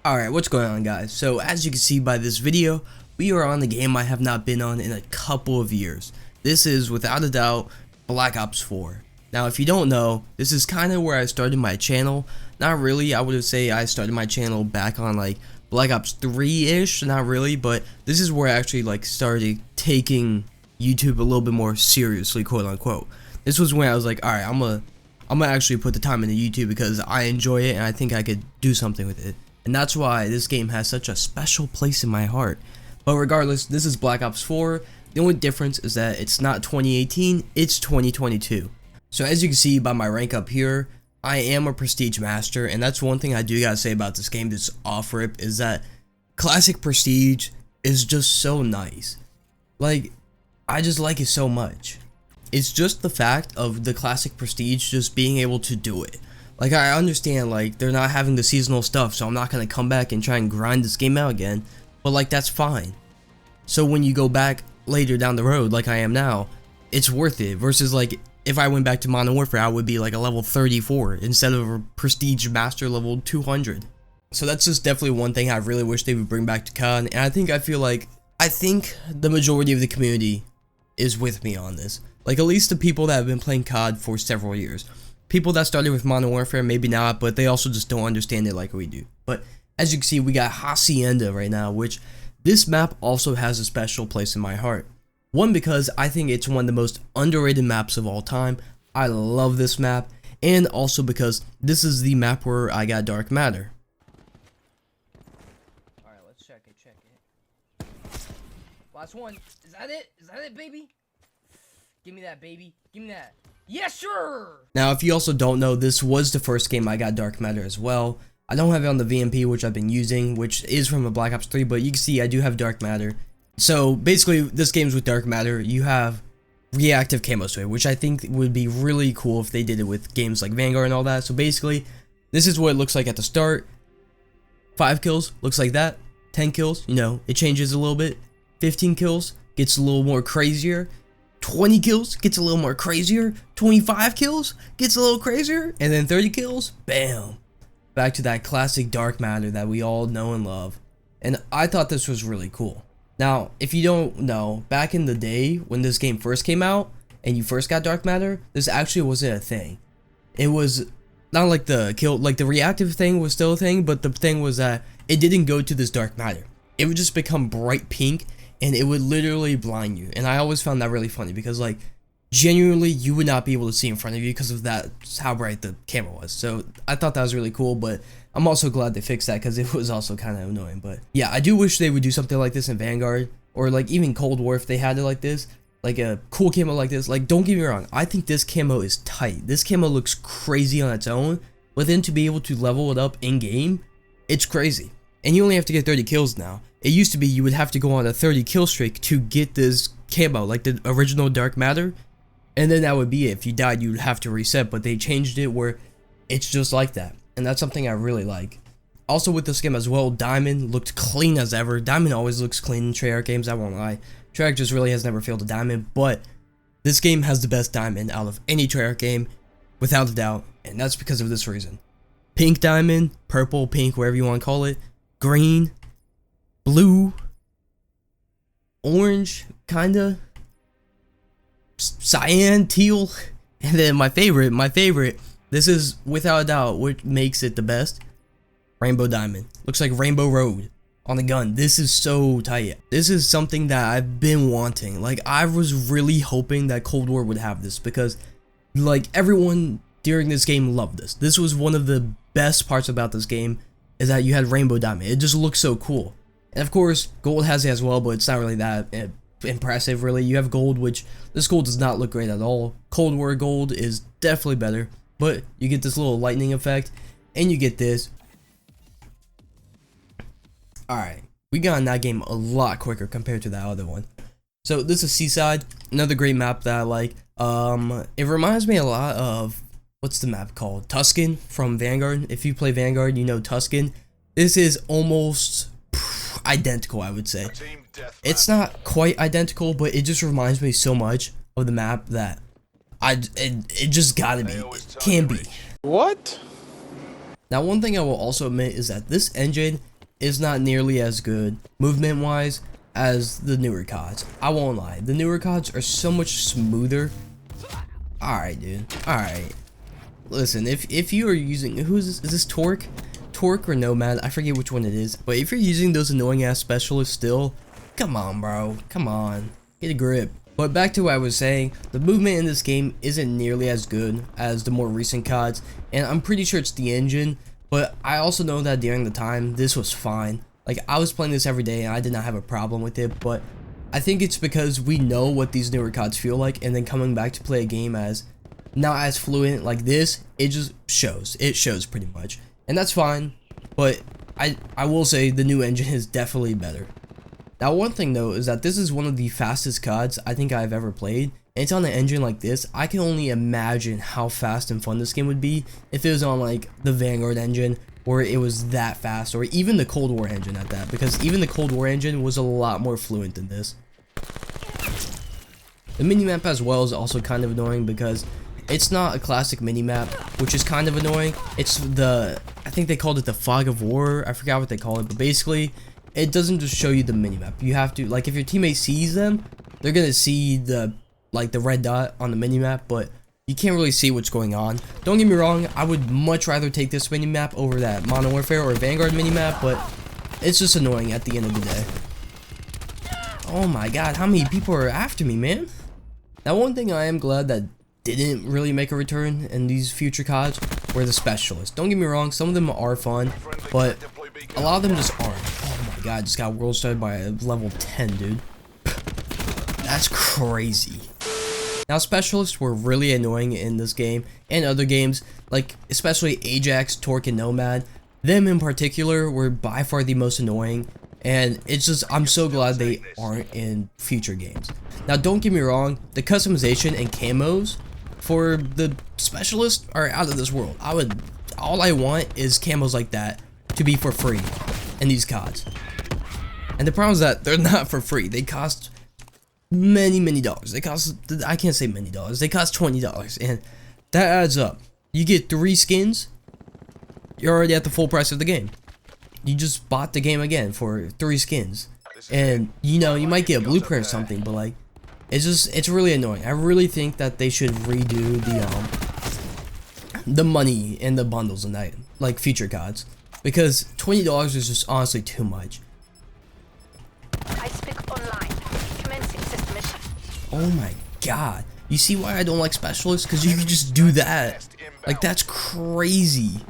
Alright, what's going on, guys? So as you can see by this video, we are on the game I have not been on in a couple of years. This is without a doubt Black Ops 4. Now if you don't know, this is kind of where I started my channel. Not really, I would say I started my channel back on like Black Ops 3-ish, not really, but this is where I actually like started taking YouTube a little bit more seriously, quote unquote. This was when I was like, alright, I'm gonna actually put the time into YouTube because I enjoy it and I think I could do something with it. And that's why this game has such a special place in my heart. But regardless, this is Black Ops 4. The only difference is that it's not 2018, it's 2022. So as you can see by my rank up here, I am a Prestige Master, and that's one thing I do gotta say about this game, this off-rip, is that Classic Prestige is just so nice. Like, I just like it so much. It's just the fact of the Classic Prestige just being able to do it. Like, I understand, like, they're not having the seasonal stuff, so I'm not gonna come back and try and grind this game out again, but, like, that's fine. So when you go back later down the road, like I am now, it's worth it, versus, like, if I went back to Modern Warfare, I would be, like, a level 34, instead of a Prestige Master level 200. So that's just definitely one thing I really wish they would bring back to COD, and I think the majority of the community is with me on this. Like, at least the people that have been playing COD for several years. People that started with Modern Warfare, maybe not, but they also just don't understand it like we do. But as you can see, we got Hacienda right now, which this map also has a special place in my heart. One, because I think it's one of the most underrated maps of all time. I love this map, and also because this is the map where I got Dark Matter. Alright, let's check it. Last one. Is that it? Is that it, baby? Give me that, baby. Give me that. Yes, sure! Now, if you also don't know, this was the first game I got Dark Matter as well. I don't have it on the VMP, which I've been using, which is from a Black Ops 3, but you can see I do have Dark Matter. So, basically, this game's with Dark Matter. You have reactive camo sway, which I think would be really cool if they did it with games like Vanguard and all that. So, basically, this is what it looks like at the start. 5 kills, looks like that. 10 kills, you know, it changes a little bit. 15 kills, gets a little more crazier. 20 kills, gets a little more crazier. 25 kills, gets a little crazier. And then 30 kills, bam. Back to that classic Dark Matter that we all know and love. And I thought this was really cool. Now, if you don't know, back in the day when this game first came out and you first got Dark Matter, this actually wasn't a thing. It was not like the reactive thing was still a thing, but the thing was that it didn't go to this Dark Matter. It would just become bright pink, and it would literally blind you. And I always found that really funny because, like, genuinely you would not be able to see in front of you because of that, how bright the camera was. So I thought that was really cool, but I'm also glad they fixed that because it was also kind of annoying. But yeah, I do wish they would do something like this in Vanguard, or like even Cold War if they had it like this, like a cool camo like this. Like, don't get me wrong, I think this camo is tight. This camo looks crazy on its own, but then to be able to level it up in game, it's crazy. And you only have to get 30 kills now. It used to be you would have to go on a 30 kill streak to get this camo, like the original Dark Matter, and then that would be it. If you died, you'd have to reset, but they changed it where it's just like that, and that's something I really like. Also with this game as well, Diamond looked clean as ever. Diamond always looks clean in Treyarch games, I won't lie. Treyarch just really has never failed a Diamond, but this game has the best Diamond out of any Treyarch game, without a doubt, and that's because of this reason. Pink Diamond, purple, pink, whatever you want to call it, green, blue, orange, kinda, cyan, teal, and then my favorite, this is without a doubt what makes it the best, Rainbow Diamond. Looks like Rainbow Road on the gun. This is so tight. This is something that I've been wanting. Like, I was really hoping that Cold War would have this because, like, everyone during this game loved this. This was one of the best parts about this game, is that you had Rainbow Diamond. It just looks so cool. And of course, gold has it as well, but it's not really that impressive, really. You have gold, which this gold does not look great at all. Cold War gold is definitely better, but you get this little lightning effect, and you get this. Alright, we got in that game a lot quicker compared to that other one. So this is Seaside, another great map that I like. It reminds me a lot of, what's the map called? Tuscan from Vanguard. If you play Vanguard, you know Tuscan. This is almost identical, I would say. It's not quite identical, but it just reminds me so much of the map that it just gotta be, it can be. What? Now, one thing I will also admit is that this engine is not nearly as good movement wise as the newer CODs. I won't lie, the newer CODs are so much smoother. Alright, dude. Alright. Listen, if you are using, is this Torque? Torque or Nomad? I forget which one it is. But if you're using those annoying ass specialists still, come on, bro. Come on. Get a grip. But back to what I was saying, the movement in this game isn't nearly as good as the more recent CODs, and I'm pretty sure it's the engine, but I also know that during the time, this was fine. Like, I was playing this every day and I did not have a problem with it, but I think it's because we know what these newer CODs feel like, and then coming back to play a game as not as fluent like this, it just shows. It shows pretty much. And that's fine, but I will say the new engine is definitely better. Now, one thing though is that this is one of the fastest CODs I think I've ever played, and it's on an engine like this. I can only imagine how fast and fun this game would be if it was on like the Vanguard engine, or it was that fast, or even the Cold War engine at that, because even the Cold War engine was a lot more fluent than this. The minimap as well is also kind of annoying because it's not a classic minimap, which is kind of annoying. It's I think they called it the Fog of War, I forgot what they call it, but basically it doesn't just show you the minimap. You have to, like, if your teammate sees them, they're gonna see the red dot on the minimap, but you can't really see what's going on. Don't get me wrong, I would much rather take this minimap over that Modern Warfare or Vanguard minimap, but it's just annoying at the end of the day. Oh my god, how many people are after me, man? Now, one thing I am glad that didn't really make a return in these future CODs were the specialists. Don't get me wrong, some of them are fun, but a lot of them just aren't. Oh my god, just got world started by a level 10, dude. That's crazy. Now, specialists were really annoying in this game and other games, like especially Ajax, Torque, and Nomad. Them in particular were by far the most annoying, and it's just, I'm so glad they aren't in future games. Now, don't get me wrong, the customization and camos for the specialists are out of this world. All I want is camos like that to be for free in these CODs. And the problem is that they're not for free. They cost many dollars. They cost, I can't say many dollars, they cost $20, and that adds up. You get 3 skins, you're already at the full price of the game. You just bought the game again for 3 skins, and you know, you might get a blueprint or something, but like, it's really annoying. I really think that they should redo the money in the bundles and that, like future CODs, because $20 is just honestly too much. I speak online. Commencing system issue. Oh my god. You see why I don't like specialists? Because you can just do that. Like, that's crazy.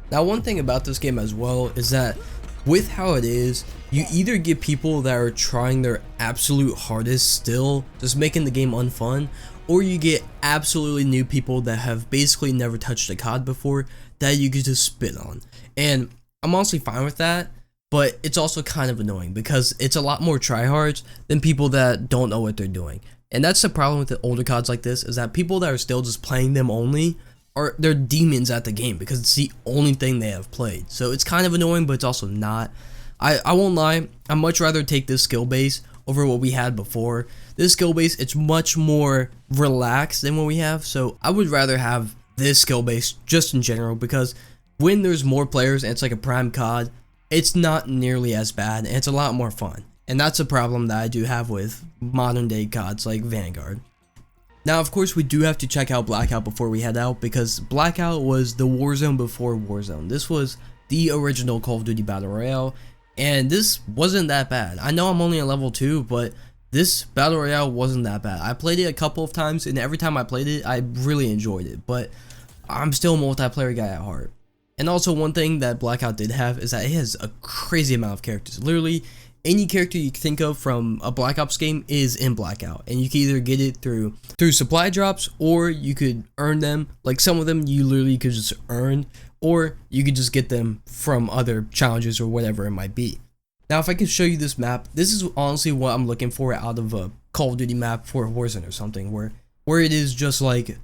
Now, one thing about this game as well is that with how it is, you either get people that are trying their absolute hardest still, just making the game unfun, or you get absolutely new people that have basically never touched a COD before that you could just spit on. And I'm honestly fine with that, but it's also kind of annoying because it's a lot more tryhards than people that don't know what they're doing. And that's the problem with the older CODs like this, is that people that are still just playing them only they're demons at the game because it's the only thing they have played. So it's kind of annoying, but it's also not. I won't lie, I'd much rather take this skill base over what we had before. This skill base, it's much more relaxed than what we have, so I would rather have this skill base just in general, because when there's more players and it's like a prime COD, it's not nearly as bad and it's a lot more fun. And that's a problem that I do have with modern day CODs like Vanguard. Now, of course, we do have to check out Blackout before we head out, because Blackout was the Warzone before Warzone. This was the original Call of Duty Battle Royale, and this wasn't that bad. I know I'm only on level 2, but this Battle Royale wasn't that bad. I played it a couple of times, and every time I played it, I really enjoyed it, but I'm still a multiplayer guy at heart. And also, one thing that Blackout did have is that it has a crazy amount of characters. Literally, any character you can think of from a Black Ops game is in Blackout, and you can either get it through supply drops, or you could earn them. Like, some of them you literally could just earn, or you could just get them from other challenges or whatever it might be. Now, if I could show you this map, this is honestly what I'm looking for out of a Call of Duty map for Warzone or something, where it is just like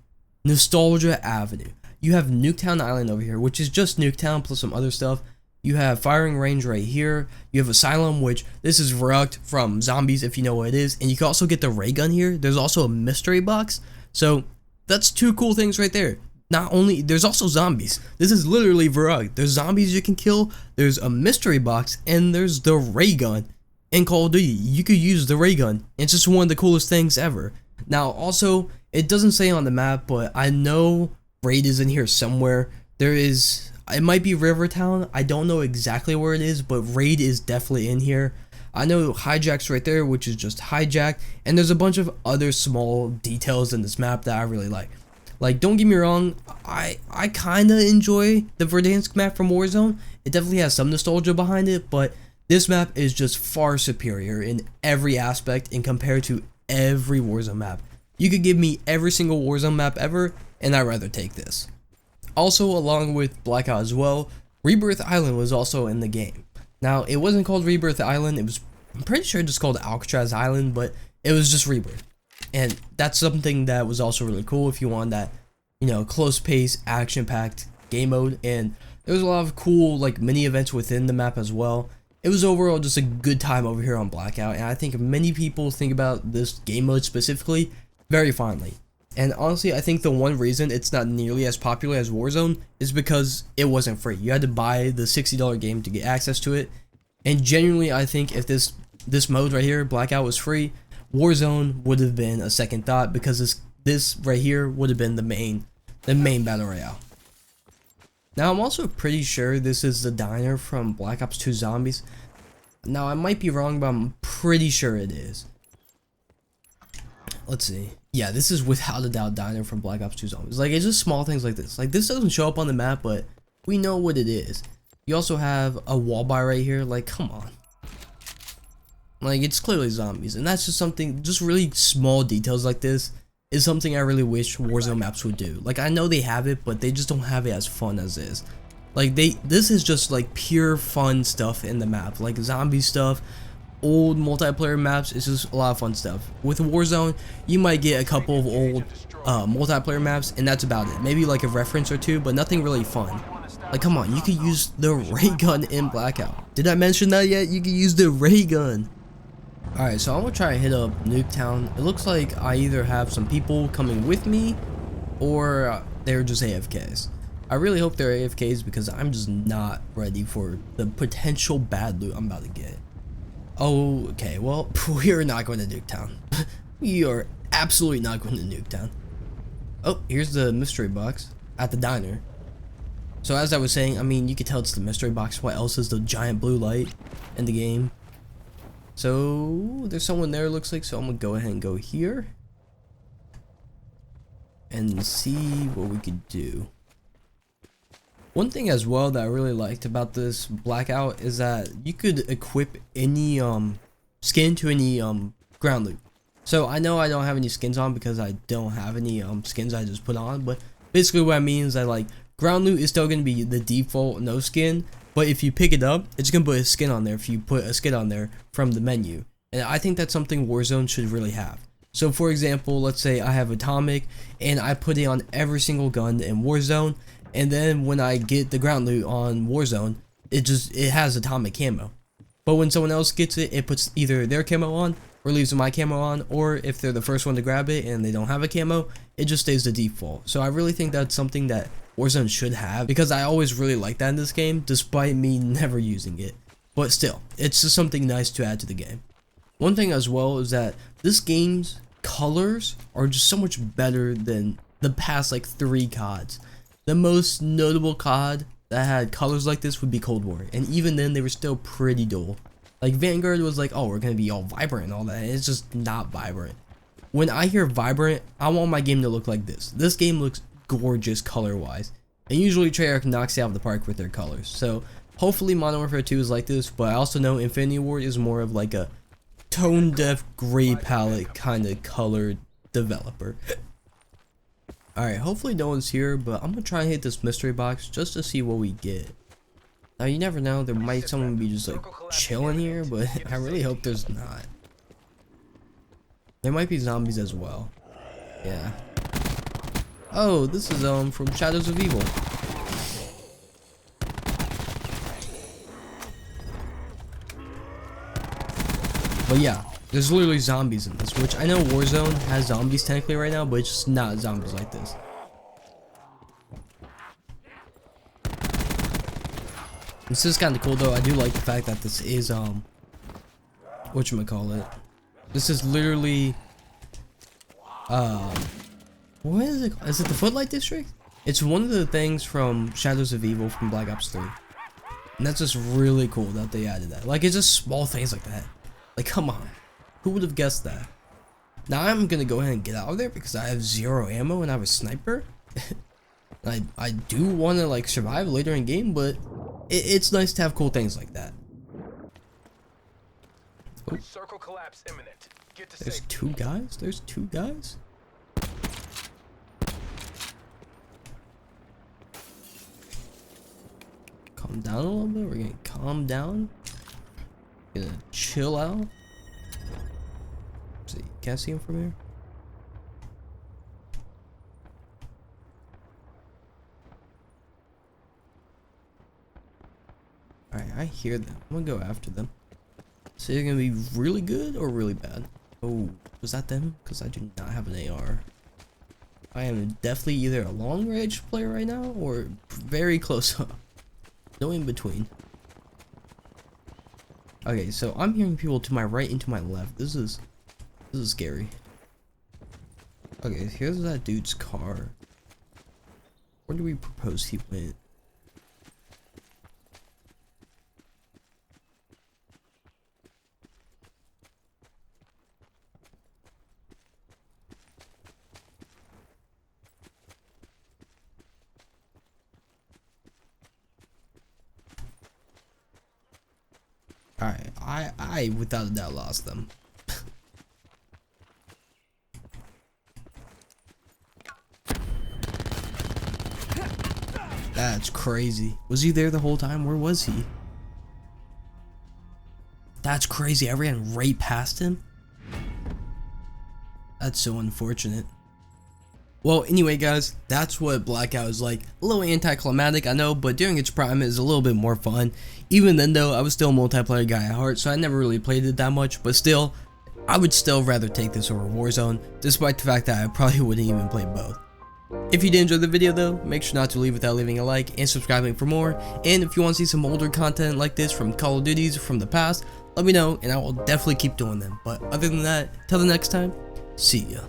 Nostalgia Avenue. You have Nuketown Island over here, which is just Nuketown plus some other stuff. You have firing range right here. You have Asylum, which this is Verruckt from Zombies, if you know what it is. And you can also get the ray gun here. There's also a mystery box. So that's 2 cool things right there. not only, there's also zombies. This is literally Varug. There's zombies you can kill, there's a mystery box, and there's the ray gun. In Call of Duty, you could use the ray gun. It's just one of the coolest things ever. Now, also, it doesn't say on the map, but I know Raid is in here somewhere. There is, it might be Rivertown. I don't know exactly where it is, but Raid is definitely in here. I know Hijack's right there, which is just Hijack, and there's a bunch of other small details in this map that I really like. Like, don't get me wrong, I kind of enjoy the Verdansk map from Warzone. It definitely has some nostalgia behind it, but this map is just far superior in every aspect and compared to every Warzone map. You could give me every single Warzone map ever, and I'd rather take this. Also, along with Blackout as well, Rebirth Island was also in the game. Now, it wasn't called Rebirth Island, it was, I'm pretty sure just called Alcatraz Island, but it was just Rebirth. And that's something that was also really cool if you want that, you know, close pace, action-packed game mode. And there was a lot of cool, like, mini events within the map as well. It was overall just a good time over here on Blackout, and I think many people think about this game mode specifically very fondly. And honestly, I think the one reason it's not nearly as popular as Warzone is because it wasn't free. You had to buy the $60 game to get access to it. And genuinely, I think if this mode right here, Blackout, was free, Warzone would have been a second thought, because this right here would have been the main battle royale. Now, I'm also pretty sure this is the diner from Black Ops 2 Zombies. Now, I might be wrong, but I'm pretty sure it is. Let's see. Yeah, this is without a doubt diner from Black Ops 2 Zombies. Like, it's just small things like this. Like, this doesn't show up on the map, but we know what it is. You also have a wall buy right here. Like, come on. Like, it's clearly zombies. And that's just something, just really small details like this is something I really wish Warzone maps would do. Like, I know they have it, but they just don't have it as fun as this. Like, this is just like pure fun stuff in the map. Like, zombie stuff, old multiplayer maps, it's just a lot of fun stuff. With Warzone, you might get a couple of old multiplayer maps, and that's about it. Maybe like a reference or two, but nothing really fun. Like, come on, you could use the ray gun in Blackout. Did I mention that yet? You could use the ray gun. Alright, so I'm gonna try to hit up Nuketown. It looks like I either have some people coming with me, or they're just AFKs. I really hope they're AFKs, because I'm just not ready for the potential bad loot I'm about to get. Oh, okay, well, we are not going to Nuketown. We are absolutely not going to Nuketown. Oh, here's the mystery box at the diner. So as I was saying, I mean, you can tell it's the mystery box. What else is the giant blue light in the game? So there's someone there, looks like, so I'm gonna go ahead and go here and see what we could do. One thing as well that I really liked about this Blackout is that you could equip any skin to any ground loot. So I know I don't have any skins on because I don't have any skins I just put on, but basically what I mean is that, like, ground loot is still gonna be the default no skin. But if you pick it up, it's going to put a skin on there if you put a skin on there from the menu. And I think that's something Warzone should really have. So for example, let's say I have Atomic and I put it on every single gun in Warzone. And then when I get the ground loot on Warzone, it has Atomic camo. But when someone else gets it, it puts either their camo on or leaves my camo on. Or if they're the first one to grab it and they don't have a camo, it just stays the default. So I really think that's something that Warzone should have, because I always really like that in this game, despite me never using it. But still, it's just something nice to add to the game. One thing as well is that this game's colors are just so much better than the past like 3 CODs. The most notable COD that had colors like this would be Cold War, and even then they were still pretty dull. Like Vanguard was like, oh, we're gonna be all vibrant and all that, and it's just not vibrant. When I hear vibrant, I want my game to look like this. This game looks gorgeous color wise, and usually Treyarch knocks it out of the park with their colors. So hopefully Modern Warfare 2 is like this, but I also know Infinity Ward is more of like a tone deaf gray palette kind of color developer. Alright, hopefully no one's here, but I'm gonna try and hit this mystery box just to see what we get. Now you never know, there might someone be just like chilling here, but I really hope there's not. There might be zombies as well. Yeah. Oh, this is from Shadows of Evil. But yeah, there's literally zombies in this, which I know Warzone has zombies technically right now, but it's just not zombies like this. This is kind of cool though. I do like the fact that this is whatchamacallit. This is literally what is it? Is it the Footlight District? It's one of the things from Shadows of Evil from Black Ops 3. And that's just really cool that they added that. Like, it's just small things like that. Like, come on. Who would have guessed that? Now I'm gonna go ahead and get out of there because I have 0 ammo and I have a sniper. I do want to like survive later in game, but it's nice to have cool things like that. Oh. Circle collapse imminent. Get to There's 2 guys? There's 2 guys? Calm down a little bit. We're gonna calm down. Gonna chill out. See, can't see him from here. Alright, I hear them. I'm gonna go after them. So they're gonna be really good or really bad. Oh, was that them? Because I do not have an AR. I am definitely either a long range player right now or very close up. No in between. Okay, so I'm hearing people to my right and to my left. This is scary. Okay, here's that dude's car. Where do we propose he went? Alright, I without a doubt lost them. That's crazy. Was he there the whole time? Where was he? That's crazy. I ran right past him. That's so unfortunate. Well, anyway, guys, that's what Blackout is like. A little anticlimactic, I know, but during its prime, it was a little bit more fun. Even then, though, I was still a multiplayer guy at heart, so I never really played it that much. But still, I would still rather take this over Warzone, despite the fact that I probably wouldn't even play both. If you did enjoy the video, though, make sure not to leave without leaving a like and subscribing for more. And if you want to see some older content like this from Call of Duties from the past, let me know, and I will definitely keep doing them. But other than that, till the next time, see ya.